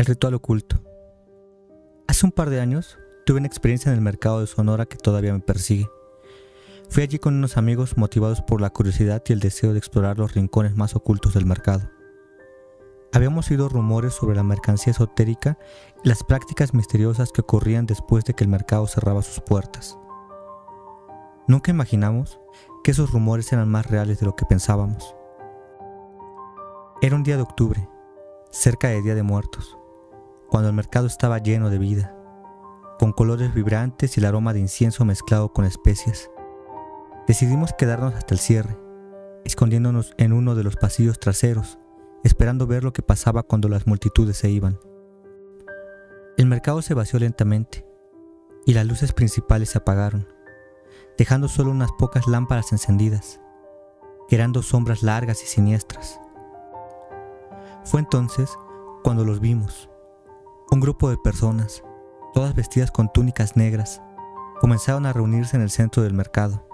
El ritual oculto. Hace un par de años tuve una experiencia en el mercado de Sonora que todavía me persigue. Fui allí con unos amigos motivados por la curiosidad y el deseo de explorar los rincones más ocultos del mercado. Habíamos oído rumores sobre la mercancía esotérica y las prácticas misteriosas que ocurrían después de que el mercado cerraba sus puertas. Nunca imaginamos que esos rumores eran más reales de lo que pensábamos. Era un día de octubre, cerca de Día de Muertos, cuando el mercado estaba lleno de vida, con colores vibrantes y el aroma de incienso mezclado con especias. Decidimos quedarnos hasta el cierre, escondiéndonos en uno de los pasillos traseros, esperando ver lo que pasaba cuando las multitudes se iban. El mercado se vació lentamente y las luces principales se apagaron, dejando solo unas pocas lámparas encendidas, creando sombras largas y siniestras. Fue entonces cuando los vimos. Un grupo de personas, todas vestidas con túnicas negras, comenzaron a reunirse en el centro del mercado,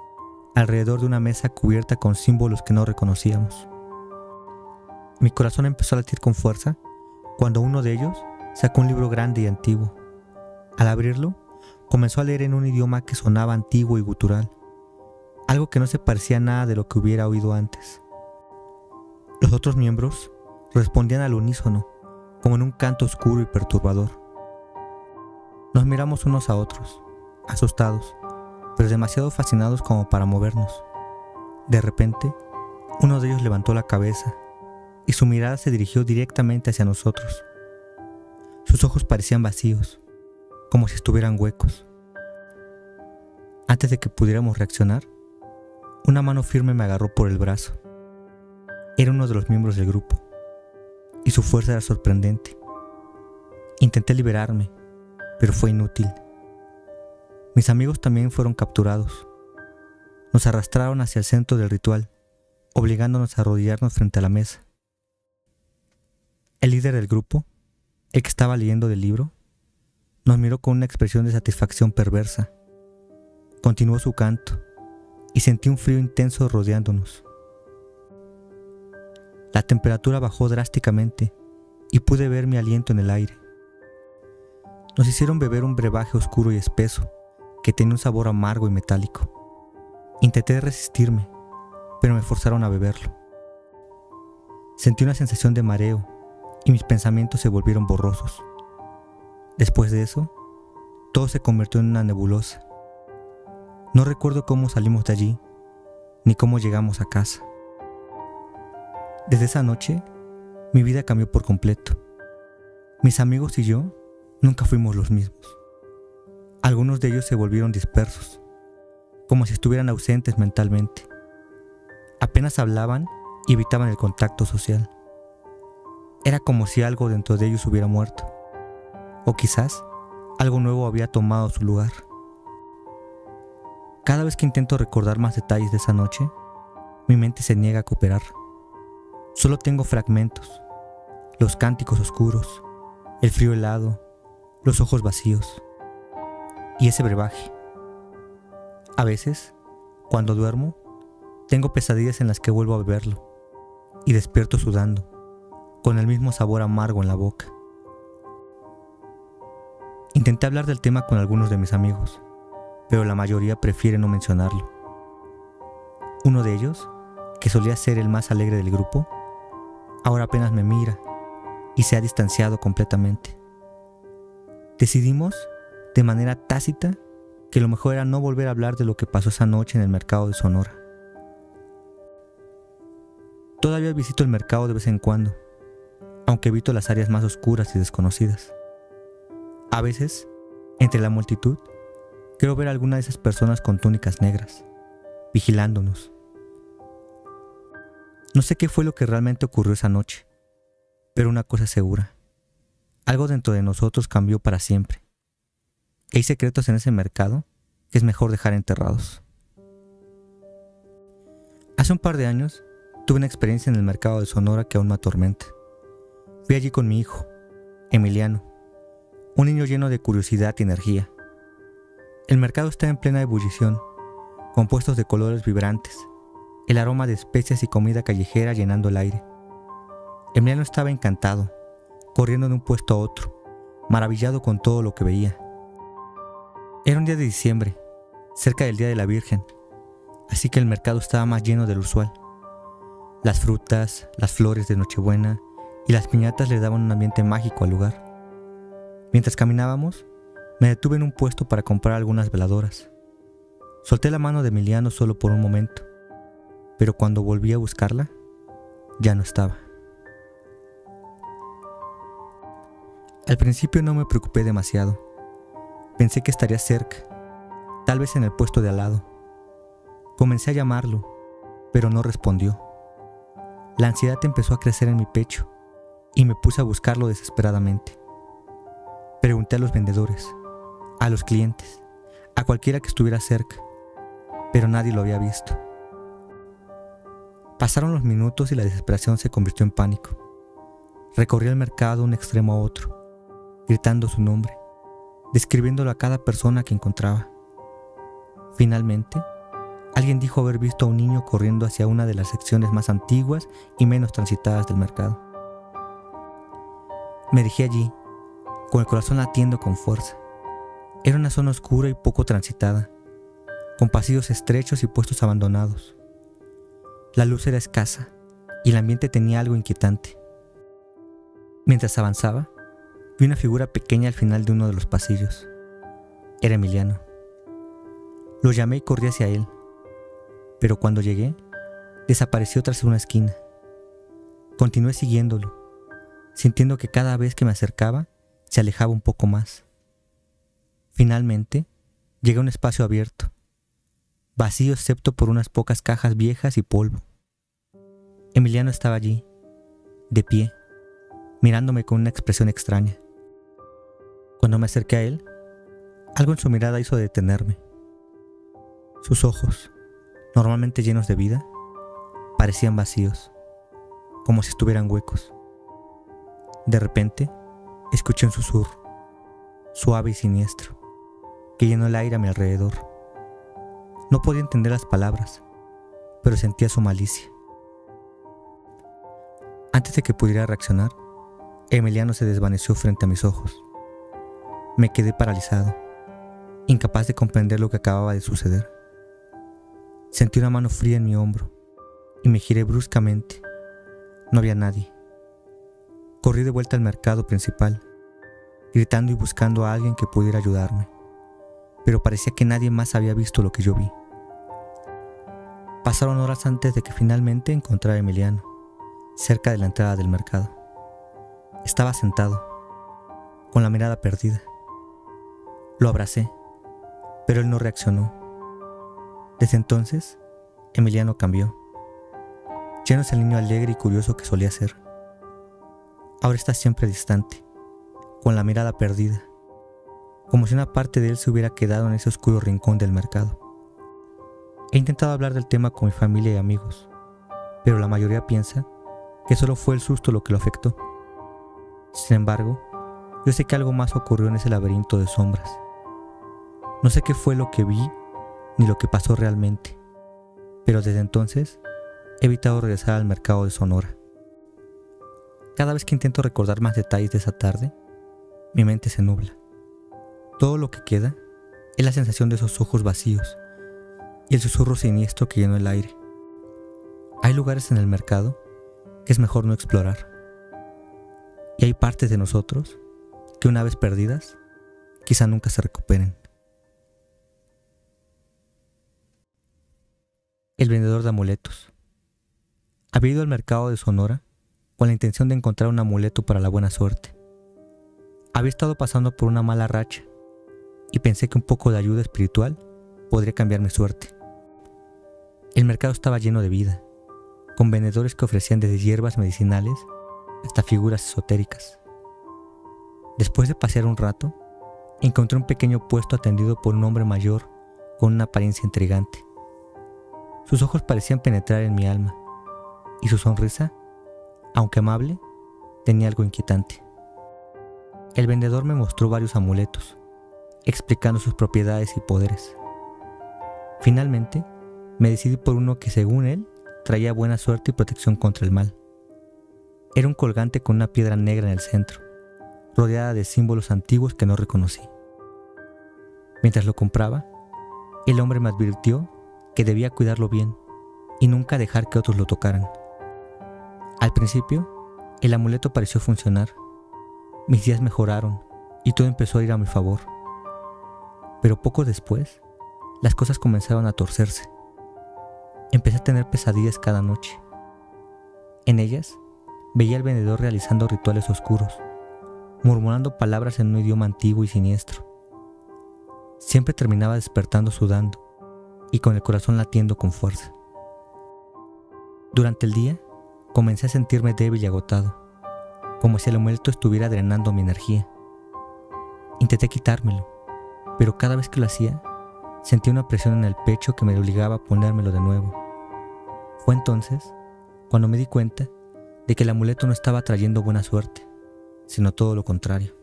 alrededor de una mesa cubierta con símbolos que no reconocíamos. Mi corazón empezó a latir con fuerza cuando uno de ellos sacó un libro grande y antiguo. Al abrirlo, comenzó a leer en un idioma que sonaba antiguo y gutural, algo que no se parecía a nada de lo que hubiera oído antes. Los otros miembros respondían al unísono, como en un canto oscuro y perturbador. Nos miramos unos a otros, asustados, pero demasiado fascinados como para movernos. De repente, uno de ellos levantó la cabeza y su mirada se dirigió directamente hacia nosotros. Sus ojos parecían vacíos, como si estuvieran huecos. Antes de que pudiéramos reaccionar, una mano firme me agarró por el brazo. Era uno de los miembros del grupo, y su fuerza era sorprendente. Intenté liberarme, pero fue inútil. Mis amigos también fueron capturados. Nos arrastraron hacia el centro del ritual, obligándonos a arrodillarnos frente a la mesa. El líder del grupo, el que estaba leyendo del libro, nos miró con una expresión de satisfacción perversa. Continuó su canto y sentí un frío intenso rodeándonos. La temperatura bajó drásticamente y pude ver mi aliento en el aire. Nos hicieron beber un brebaje oscuro y espeso que tenía un sabor amargo y metálico. Intenté resistirme, pero me forzaron a beberlo. Sentí una sensación de mareo y mis pensamientos se volvieron borrosos. Después de eso, todo se convirtió en una nebulosa. No recuerdo cómo salimos de allí, ni cómo llegamos a casa. Desde esa noche, mi vida cambió por completo. Mis amigos y yo nunca fuimos los mismos. Algunos de ellos se volvieron dispersos, como si estuvieran ausentes mentalmente. Apenas hablaban y evitaban el contacto social. Era como si algo dentro de ellos hubiera muerto, o quizás algo nuevo había tomado su lugar. Cada vez que intento recordar más detalles de esa noche, mi mente se niega a cooperar. Solo tengo fragmentos, los cánticos oscuros, el frío helado, los ojos vacíos y ese brebaje. A veces, cuando duermo, tengo pesadillas en las que vuelvo a beberlo y despierto sudando, con el mismo sabor amargo en la boca. Intenté hablar del tema con algunos de mis amigos, pero la mayoría prefiere no mencionarlo. Uno de ellos, que solía ser el más alegre del grupo, ahora apenas me mira y se ha distanciado completamente. Decidimos, de manera tácita, que lo mejor era no volver a hablar de lo que pasó esa noche en el mercado de Sonora. Todavía visito el mercado de vez en cuando, aunque evito las áreas más oscuras y desconocidas. A veces, entre la multitud, creo ver a alguna de esas personas con túnicas negras, vigilándonos. No sé qué fue lo que realmente ocurrió esa noche, pero una cosa es segura. Algo dentro de nosotros cambió para siempre. Hay secretos en ese mercado que es mejor dejar enterrados. Hace un par de años tuve una experiencia en el mercado de Sonora que aún me atormenta. Fui allí con mi hijo, Emiliano, un niño lleno de curiosidad y energía. El mercado está en plena ebullición, con puestos de colores vibrantes, el aroma de especias y comida callejera llenando el aire. Emiliano estaba encantado, corriendo de un puesto a otro, maravillado con todo lo que veía. Era un día de diciembre, cerca del Día de la Virgen, así que el mercado estaba más lleno del usual. Las frutas, las flores de Nochebuena y las piñatas le daban un ambiente mágico al lugar. Mientras caminábamos, me detuve en un puesto para comprar algunas veladoras. Solté la mano de Emiliano solo por un momento, pero cuando volví a buscarla, ya no estaba. Al principio no me preocupé demasiado. Pensé que estaría cerca, tal vez en el puesto de al lado. Comencé a llamarlo, pero no respondió. La ansiedad empezó a crecer en mi pecho y me puse a buscarlo desesperadamente. Pregunté a los vendedores, a los clientes, a cualquiera que estuviera cerca, pero nadie lo había visto. Pasaron los minutos y la desesperación se convirtió en pánico. Recorrí el mercado de un extremo a otro, gritando su nombre, describiéndolo a cada persona que encontraba. Finalmente, alguien dijo haber visto a un niño corriendo hacia una de las secciones más antiguas y menos transitadas del mercado. Me dirigí allí, con el corazón latiendo con fuerza. Era una zona oscura y poco transitada, con pasillos estrechos y puestos abandonados. La luz era escasa y el ambiente tenía algo inquietante. Mientras avanzaba, vi una figura pequeña al final de uno de los pasillos. Era Emiliano. Lo llamé y corrí hacia él, pero cuando llegué, desapareció tras una esquina. Continué siguiéndolo, sintiendo que cada vez que me acercaba, se alejaba un poco más. Finalmente, llegué a un espacio abierto, vacío excepto por unas pocas cajas viejas y polvo. Emiliano estaba allí, de pie, mirándome con una expresión extraña. Cuando me acerqué a él, algo en su mirada hizo detenerme. Sus ojos, normalmente llenos de vida, parecían vacíos, como si estuvieran huecos. De repente, escuché un susurro, suave y siniestro, que llenó el aire a mi alrededor. No podía entender las palabras, pero sentía su malicia. Antes de que pudiera reaccionar, Emiliano se desvaneció frente a mis ojos. Me quedé paralizado, incapaz de comprender lo que acababa de suceder. Sentí una mano fría en mi hombro y me giré bruscamente. No había nadie. Corrí de vuelta al mercado principal, gritando y buscando a alguien que pudiera ayudarme, pero parecía que nadie más había visto lo que yo vi. Pasaron horas antes de que finalmente encontrara a Emiliano, cerca de la entrada del mercado. Estaba sentado, con la mirada perdida. Lo abracé, pero él no reaccionó. Desde entonces, Emiliano cambió. Ya no es el niño alegre y curioso que solía ser. Ahora está siempre distante, con la mirada perdida, como si una parte de él se hubiera quedado en ese oscuro rincón del mercado. He intentado hablar del tema con mi familia y amigos, pero la mayoría piensa que solo fue el susto lo que lo afectó. Sin embargo, yo sé que algo más ocurrió en ese laberinto de sombras. No sé qué fue lo que vi ni lo que pasó realmente, pero desde entonces he evitado regresar al mercado de Sonora. Cada vez que intento recordar más detalles de esa tarde, mi mente se nubla. Todo lo que queda es la sensación de esos ojos vacíos y el susurro siniestro que llenó el aire. Hay lugares en el mercado que es mejor no explorar. Y hay partes de nosotros que una vez perdidas, quizá nunca se recuperen. El vendedor de amuletos. Había ido al mercado de Sonora con la intención de encontrar un amuleto para la buena suerte. Había estado pasando por una mala racha y pensé que un poco de ayuda espiritual podría cambiar mi suerte. El mercado estaba lleno de vida, con vendedores que ofrecían desde hierbas medicinales hasta figuras esotéricas. Después de pasear un rato, encontré un pequeño puesto atendido por un hombre mayor con una apariencia intrigante. Sus ojos parecían penetrar en mi alma, y su sonrisa, aunque amable, tenía algo inquietante. El vendedor me mostró varios amuletos, explicando sus propiedades y poderes. Finalmente, me decidí por uno que, según él, traía buena suerte y protección contra el mal. Era un colgante con una piedra negra en el centro, rodeada de símbolos antiguos que no reconocí. Mientras lo compraba, el hombre me advirtió que debía cuidarlo bien y nunca dejar que otros lo tocaran. Al principio, el amuleto pareció funcionar. Mis días mejoraron y todo empezó a ir a mi favor. Pero poco después, las cosas comenzaron a torcerse. Empecé a tener pesadillas cada noche. En ellas, veía al vendedor realizando rituales oscuros, murmurando palabras en un idioma antiguo y siniestro. Siempre terminaba despertando sudando y con el corazón latiendo con fuerza. Durante el día, comencé a sentirme débil y agotado, como si el amuleto estuviera drenando mi energía. Intenté quitármelo, pero cada vez que lo hacía, sentía una presión en el pecho que me obligaba a ponérmelo de nuevo. Fue entonces cuando me di cuenta de que el amuleto no estaba trayendo buena suerte, sino todo lo contrario.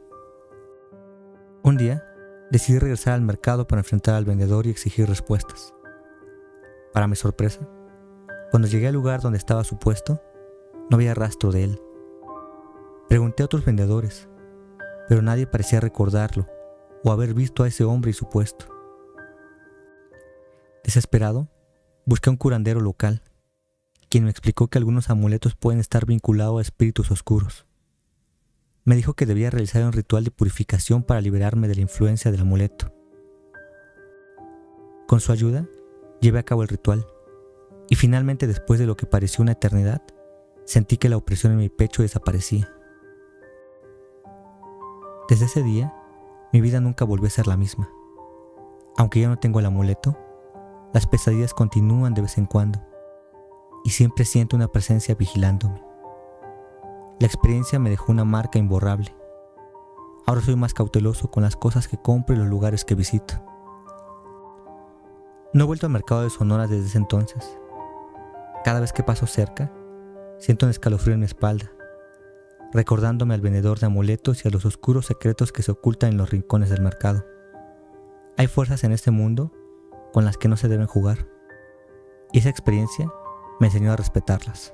Un día, decidí regresar al mercado para enfrentar al vendedor y exigir respuestas. Para mi sorpresa, cuando llegué al lugar donde estaba su puesto, no había rastro de él. Pregunté a otros vendedores, pero nadie parecía recordarlo o haber visto a ese hombre y su puesto. Desesperado, busqué a un curandero local, quien me explicó que algunos amuletos pueden estar vinculados a espíritus oscuros. Me dijo que debía realizar un ritual de purificación para liberarme de la influencia del amuleto. Con su ayuda, llevé a cabo el ritual, y finalmente, después de lo que pareció una eternidad, sentí que la opresión en mi pecho desaparecía. Desde ese día, mi vida nunca volvió a ser la misma. Aunque ya no tengo el amuleto, las pesadillas continúan de vez en cuando, y siempre siento una presencia vigilándome. La experiencia me dejó una marca imborrable. Ahora soy más cauteloso con las cosas que compro y los lugares que visito. No he vuelto al mercado de Sonora desde ese entonces. Cada vez que paso cerca, siento un escalofrío en mi espalda, recordándome al vendedor de amuletos y a los oscuros secretos que se ocultan en los rincones del mercado. Hay fuerzas en este mundo con las que no se deben jugar, y esa experiencia me enseñó a respetarlas.